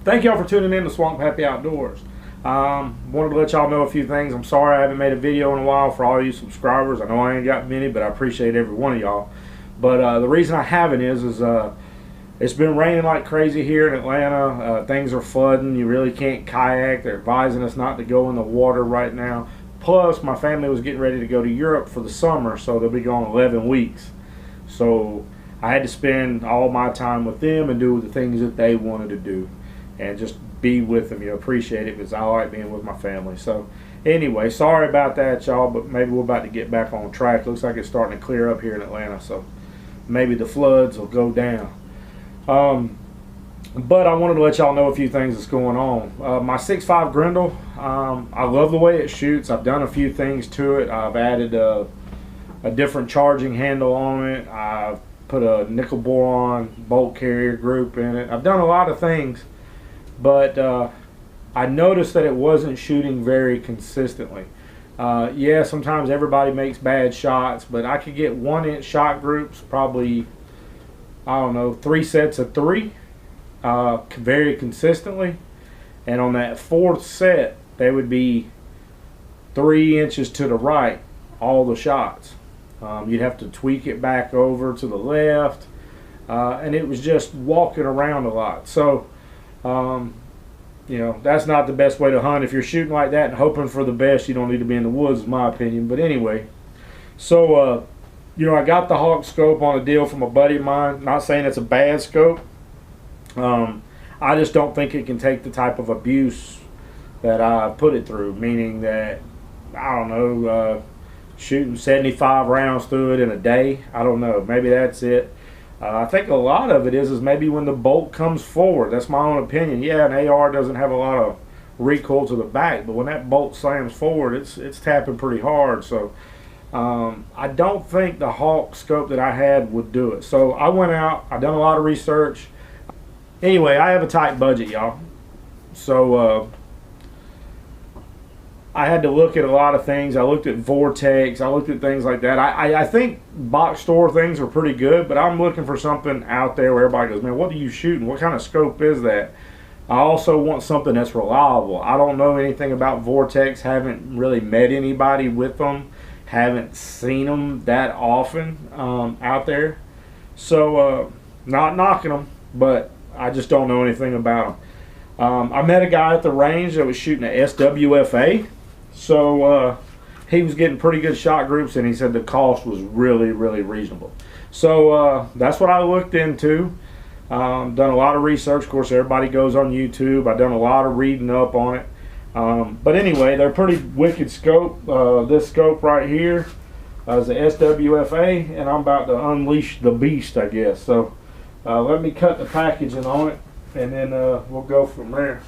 Thank y'all for tuning in to Swamp Happy Outdoors. Wanted to let y'all know a few things. I'm sorry I haven't made a video in a while for all you subscribers. I know I ain't got many, but I appreciate every one of y'all. But the reason I haven't is it's been raining like crazy here in Atlanta. Things are flooding. You really can't kayak. They're advising us not to go in the water right now. Plus, my family was getting ready to go to Europe for the summer, so they'll be gone 11 weeks. So I had to spend all my time with them and do the things that they wanted to do, and just be with them. You appreciate it, because I like being with my family. So anyway, sorry about that, y'all, but maybe we're about to get back on track. Looks like it's starting to clear up here in Atlanta, so maybe the floods will go down. But I wanted to let y'all know a few things that's going on. My 6.5 Grendel, I love the way it shoots. I've done a few things to it. I've added a different charging handle on it. I've put a nickel boron bolt carrier group in it. I've done a lot of things, but I noticed that it wasn't shooting very consistently. Yeah, sometimes everybody makes bad shots, but I could get 1-inch shot groups, probably, I don't know, 3 sets of 3, very consistently. And on that 4th set, they would be 3 inches to the right, all the shots. You'd have to tweak it back over to the left, and it was just walking around a lot. So, you know, that's not the best way to hunt. If you're shooting like that and hoping for the best, you don't need to be in the woods, in my opinion. But anyway, so, you know, I got the Hawke scope on a deal from a buddy of mine. Not saying it's a bad scope. I just don't think it can take the type of abuse that I put it through, meaning that, I don't know, shooting 75 rounds through it in a day. I don't know. Maybe that's it. I think a lot of it is maybe when the bolt comes forward. That's my own opinion. Yeah, an AR doesn't have a lot of recoil to the back, but when that bolt slams forward, it's tapping pretty hard. So I don't think the Hawke scope that I had would do it. So I went out. I done a lot of research. Anyway, I have a tight budget, y'all. So I had to look at a lot of things. I looked at Vortex. I looked at things like that. I think box store things are pretty good, but I'm looking for something out there where everybody goes, man, what are you shooting? What kind of scope is that? I also want something that's reliable. I don't know anything about Vortex. Haven't really met anybody with them. Haven't seen them that often out there. So not knocking them, but I just don't know anything about them. I met a guy at the range that was shooting a SWFA. So he was getting pretty good shot groups, and he said the cost was really, really reasonable. So that's what I looked into. Done a lot of research. Of course, everybody goes on YouTube. I've done a lot of reading up on it. But anyway, they're pretty wicked scope. This scope right here is the SWFA, and I'm about to unleash the beast, I guess. So let me cut the packaging on it, and then we'll go from there.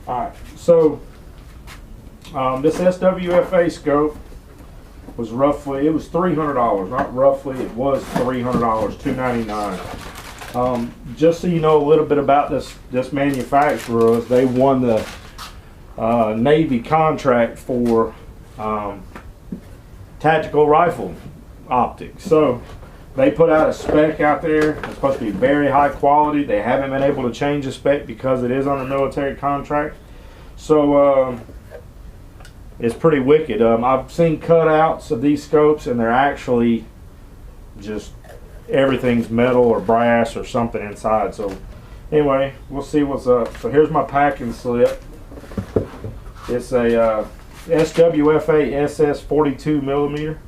Alright, so this SWFA scope was roughly, it was $300, not roughly, it was $300, $299. Just so you know a little bit about this manufacturer, they won the Navy contract for tactical rifle optics. So they put out a spec out there. It's supposed to be very high quality. They haven't been able to change the spec because it is on a military contract. So it's pretty wicked. I've seen cutouts of these scopes, and they're actually just everything's metal or brass or something inside. So anyway, we'll see what's up. So here's my packing slip. It's a SWFA SS 42 millimeter.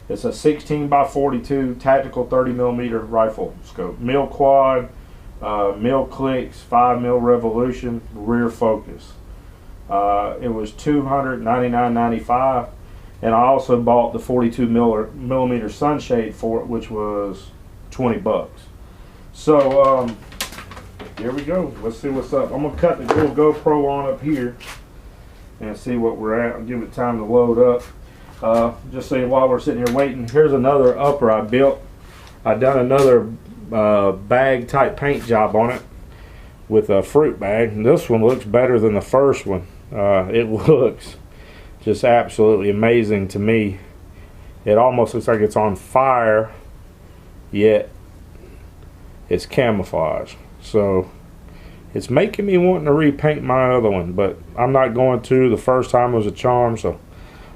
It's a 16 by 42 tactical 30 millimeter rifle scope. Mil quad, mil clicks, 5 mil revolution, rear focus. It was $299.95, and I also bought the 42 millimeter sunshade for it, which was $20. So here we go. Let's see what's up. I'm gonna cut the little GoPro on up here and see what we're at. I'll give it time to load up. Just so while we're sitting here waiting, here's another upper I built. I done another bag type paint job on it with a fruit bag, and this one looks better than the first one. It looks just absolutely amazing to me. It almost looks like it's on fire, yet it's camouflage. So it's making me want to repaint my other one, but I'm not going to. The first time was a charm, so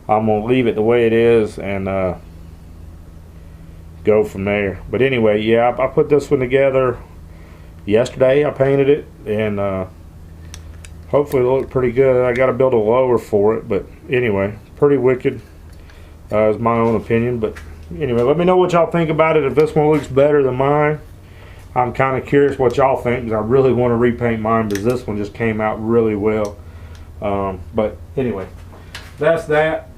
I'm going to leave it the way it is and go from there. But anyway, yeah, I put this one together yesterday. I painted it, and hopefully it'll look pretty good. I got to build a lower for it, but anyway, pretty wicked. Is my own opinion, but anyway, let me know what y'all think about it. If this one looks better than mine, I'm kind of curious what y'all think, because I really want to repaint mine, because this one just came out really well. But anyway, that's that.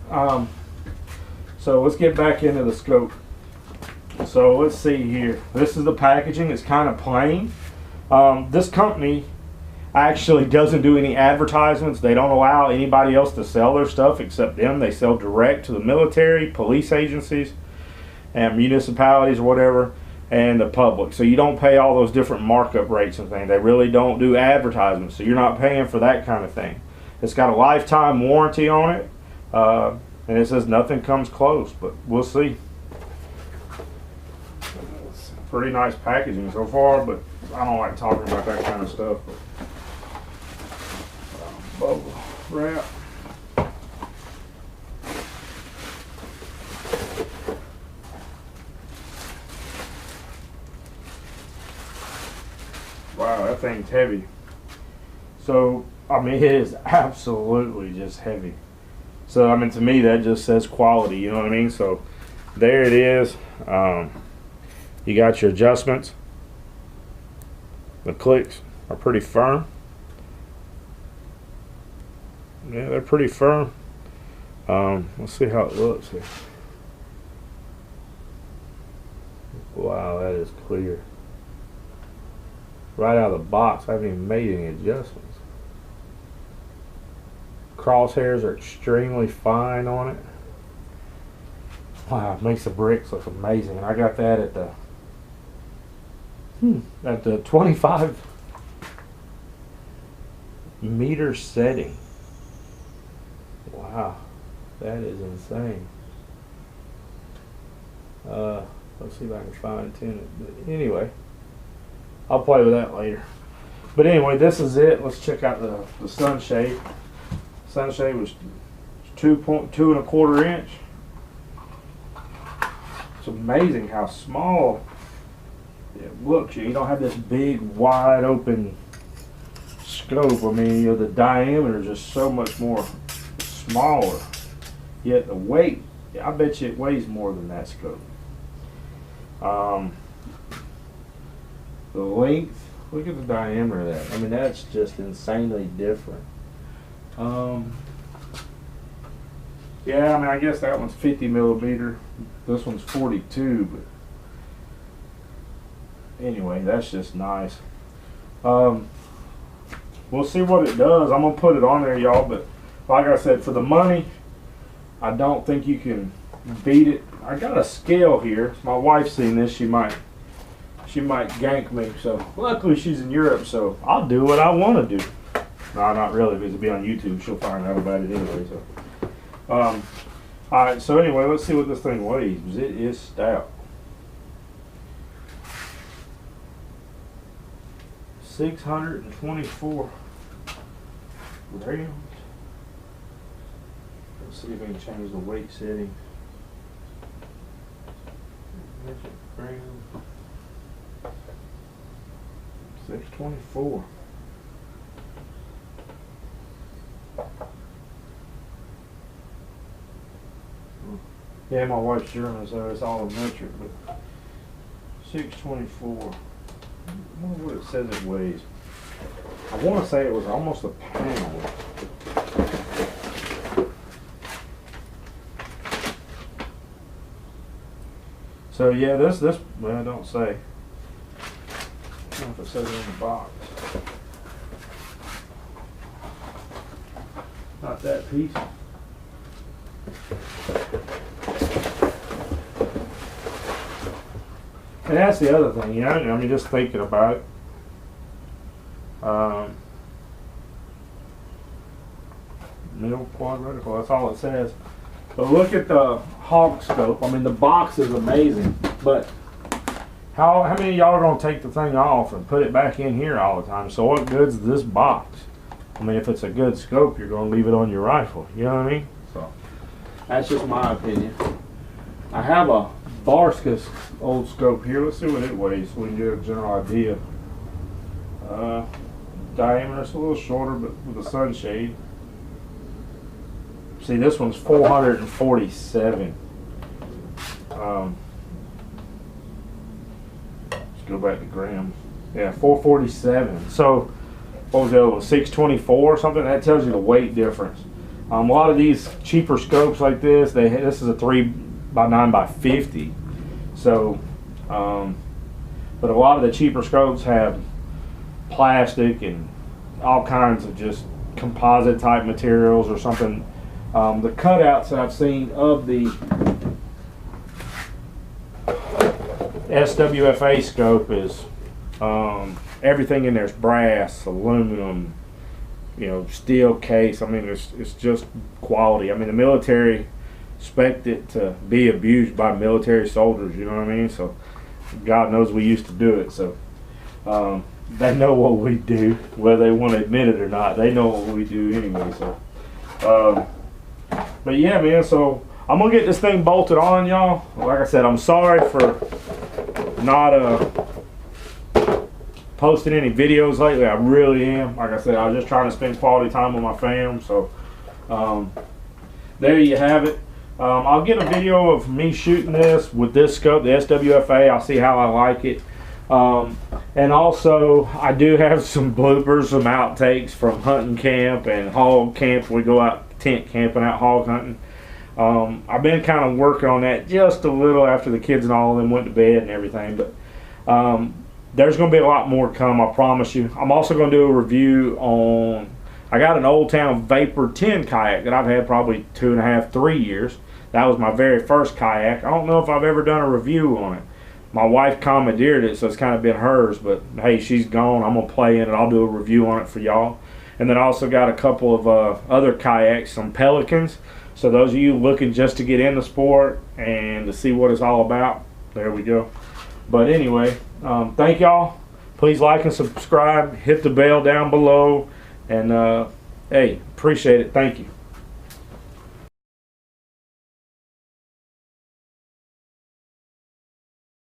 So let's get back into the scope. So let's see here. This is the packaging. It's kind of plain. This company actually doesn't do any advertisements. They don't allow anybody else to sell their stuff except them. They sell direct to the military, police agencies, and municipalities or whatever, and the public. So you don't pay all those different markup rates and things. They really don't do advertisements, so you're not paying for that kind of thing. It's got a lifetime warranty on it, and it says nothing comes close, but we'll see. It's pretty nice packaging so far, but I don't like talking about that kind of stuff. Bubble wrap. Wow, that thing's heavy. So, I mean, it is absolutely just heavy. So, I mean, to me, that just says quality, you know what I mean? So, there it is. You got your adjustments. The clicks are pretty firm. Yeah, they're pretty firm. Let's see how it looks here. Wow, that is clear. Right out of the box, I haven't even made any adjustments. Crosshairs are extremely fine on it. Wow, it makes the bricks look amazing. And I got that at the 25 meter setting. Wow, that is insane. Let's see if I can fine tune it. But anyway, I'll play with that later. But anyway, this is it. Let's check out the sunshade. Sunshade was 2.1 inch. It's amazing how small it looks. You don't have this big, wide open scope. I mean, you know, the diameter is just so much more smaller. Yet the weight, I bet you it weighs more than that scope. The length, look at the diameter of that. I mean, that's just insanely different. Yeah, I mean, I guess that one's 50 millimeter. This one's 42, but anyway, that's just nice. We'll see what it does. I'm gonna put it on there, y'all, but like I said, for the money, I don't think you can beat it. I got a scale here. My wife's seen this. She might gank me. So luckily she's in Europe, so I'll do what I want to do. No, not really, because it'll be on YouTube. She'll find out about it anyway. So, all right. So anyway, let's see what this thing weighs. It is stout. 624 grams. Let's see if we can change the weight setting. Grams. 624. Yeah, my wife's German, so it's all in metric, but 624. I wonder what it says it weighs. I want to say it was almost a pound. So yeah, this well, don't say. I don't know if it says it in the box. Not that piece. And that's the other thing, you know, I mean, just thinking about it. Middle quadrilateral, that's all it says. But look at the Hawke scope. I mean, the box is amazing, but how many of y'all are gonna take the thing off and put it back in here all the time? So what good's this box? I mean, if it's a good scope, you're gonna leave it on your rifle. You know what I mean? So that's just my opinion. I have a Barskus old scope here. Let's see what it weighs so we can get a general idea. Diameter is a little shorter, but with a sunshade. See, this one's 447. Let's go back to grams. Yeah, 447. So, what was the other one? 624 or something? That tells you the weight difference. A lot of these cheaper scopes like this, this is a 3x9x50. So, but a lot of the cheaper scopes have plastic and all kinds of just composite type materials or something. The cutouts that I've seen of the SWFA scope is everything in there is brass, aluminum, steel case. I mean, it's just quality. I mean, the military expect it to be abused by military soldiers. You know what I mean? So God knows we used to do it. So they know what we do, whether they want to admit it or not. They know what we do anyway. So, but yeah, man. So I'm gonna get this thing bolted on, y'all. Like I said, I'm sorry for not posting any videos lately. I really am. Like I said, I was just trying to spend quality time with my fam. So there you have it. I'll get a video of me shooting this with this scope, the SWFA. I'll see how I like it. And also, I do have some bloopers, some outtakes from hunting camp and hog camp. We go out tent camping, out hog hunting. I've been kind of working on that just a little after the kids and all of them went to bed and everything. But there's going to be a lot more to come, I promise you. I'm also going to do a review on, I got an Old Town Vapor 10 kayak that I've had probably 2.5, 3 years. That was my very first kayak. I don't know if I've ever done a review on it. My wife commandeered it, so it's kind of been hers, but hey, she's gone. I'm going to play in it. I'll do a review on it for y'all. And then I also got a couple of other kayaks, some Pelicans. So those of you looking just to get in the sport and to see what it's all about, there we go. But anyway, thank y'all. Please like and subscribe. Hit the bell down below. And hey, appreciate it. Thank you.